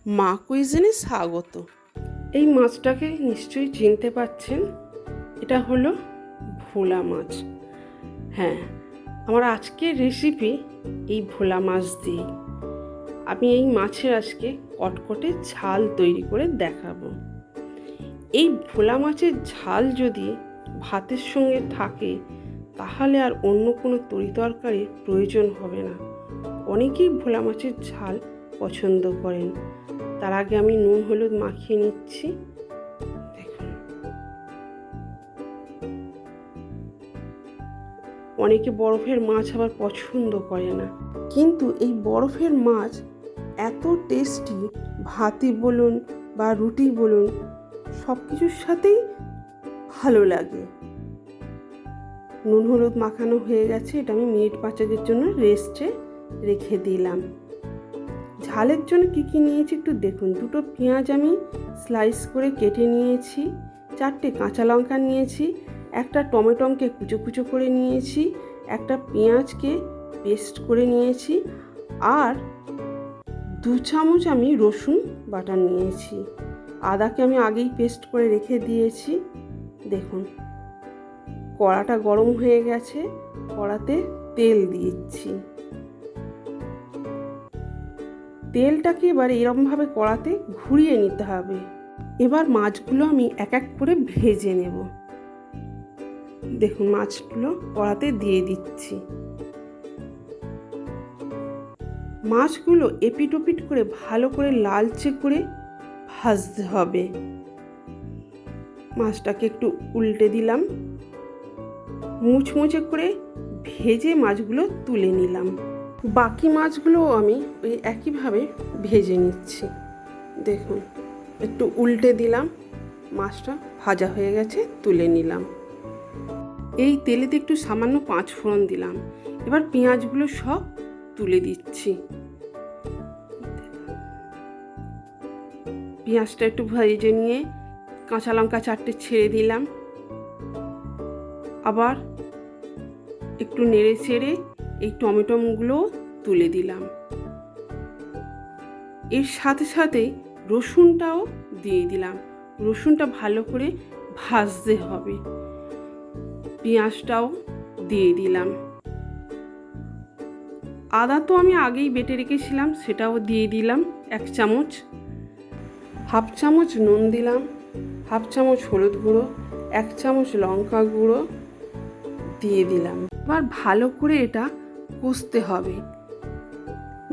মা কুইজিনে স্বাগত। এই মাছটাকে নিশ্চয়ই চিনতে পাচ্ছেন, এটা হলো ভোলা মাছ। হ্যাঁ, আমার আজকের রেসিপি এই ভোলা মাছ দিয়ে। আমি এই মাছের আজকে কটকটে ঝাল তৈরি করে দেখাবো। এই ভোলা মাছের ঝাল যদি ভাতের সঙ্গে থাকে তাহলে আর অন্য কোনো তরিতরকারির প্রয়োজন হবে না। অনেকেই ভোলা মাছের ঝাল পছন্দ করেন। তার আগে আমি নুন হলুদ মাখিয়ে নিচ্ছি। দেখুন, অনেকে বরফের মাছ আবার পছন্দ করে না, কিন্তু এই বরফের মাছ এত টেস্টি, ভাতই বলুন বা রুটি বলুন সব কিছুর সাথেই ভালো লাগে। নুন হলুদ মাখানো হয়ে গেছে, এটা আমি মিনিট 5 জন্য রেস্টে রেখে দিলাম। ঝালের জন্য কী কী নিয়েছি একটু দেখুন। 2টো পেঁয়াজ আমি স্লাইস করে কেটে নিয়েছি, 4টে কাঁচা লঙ্কা নিয়েছি, একটা টমেটোকে কুচো কুচো করে নিয়েছি, একটা পেঁয়াজকে পেস্ট করে নিয়েছি, আর 2 চামচ আমি রসুন বাটা নিয়েছি। আদাকে আমি আগেই পেস্ট করে রেখে দিয়েছি। দেখুন, কড়াটা গরম হয়ে গেছে, কড়াতে তেল দিচ্ছি। তেলটাকে এবার এরকমভাবে কড়াতে ঘুরিয়ে নিতে হবে। এবার মাছগুলো আমি এক এক করে ভেজে নেব। দেখুন, মাছগুলো কড়াতে দিয়ে দিচ্ছি। মাছগুলো এপিট ওপিট করে ভালো করে লালচে করে ভাজতে হবে। মাছটাকে একটু উল্টে দিলাম, মুচমুচে করে ভেজে মাছগুলো তুলে নিলাম। বাকি মাছগুলো আমি ওই একইভাবে ভেজে নিচ্ছি। দেখুন, একটু উল্টে দিলাম, মাছটা ভাজা হয়ে গেছে, তুলে নিলাম। এই তেলেতে একটু সামান্য 5 ফোড়ন দিলাম। এবার পেঁয়াজগুলো সব তুলে দিচ্ছি। পেঁয়াজটা একটু ভেজে নিয়ে কাঁচা লঙ্কা 4টে ছেড়ে দিলাম। আবার একটু নেড়ে চেড়ে এই টমেটোগুলো তুলে দিলাম। এর সাথে সাথে রসুনটাও দিয়ে দিলাম। রসুনটা ভালো করে ভাজতে হবে। পেঁয়াজটাও দিয়ে দিলাম। আদা তো আমি আগেই বেটে রেখেছিলাম, সেটাও দিয়ে দিলাম 1 চামচ। হাফ চামচ নুন দিলাম, হাফ চামচ হলুদ গুঁড়ো, 1 চামচ লঙ্কা গুঁড়ো দিয়ে দিলাম। এবার ভালো করে এটা কষতে হবে।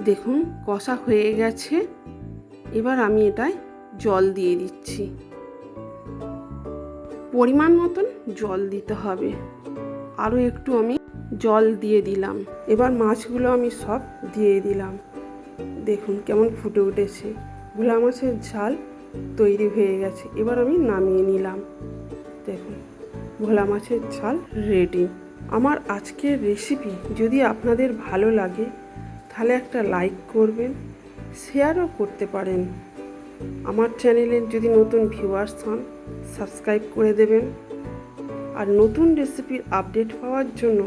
দেখুন, কষা হয়ে গেছে। এবার আমি এটায় জল দিয়ে দিচ্ছি। পরিমাণ মতন জল দিতে হবে। আরও একটু আমি জল দিয়ে দিলাম। এবার মাছগুলো আমি সব দিয়ে দিলাম। দেখুন কেমন ফুটে উঠেছে। ভোলা মাছের ঝাল তৈরি হয়ে গেছে। এবার আমি নামিয়ে নিলাম। দেখুন, ভোলা মাছের ঝাল রেডি। আমার আজকের রেসিপি যদি আপনাদের ভালো লাগে তাহলে একটা লাইক করবেন, শেয়ারও করতে পারেন। আমার চ্যানেলের যদি নতুন ভিউয়ার্স হন সাবস্ক্রাইব করে দেবেন। আর নতুন রেসিপির আপডেট পাওয়ার জন্য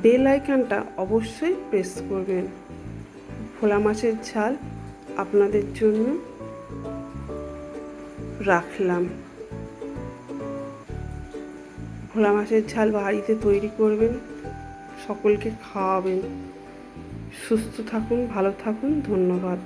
বেল আইকনটা অবশ্যই প্রেস করবেন। ভোলা মাছের ঝাল আপনাদের জন্য রাখলাম। ভোলা মাছের ঝাল বাড়িতে তৈরি করবেন, সকলকে খাওয়াবেন। সুস্থ থাকুন, ভালো থাকুন। ধন্যবাদ।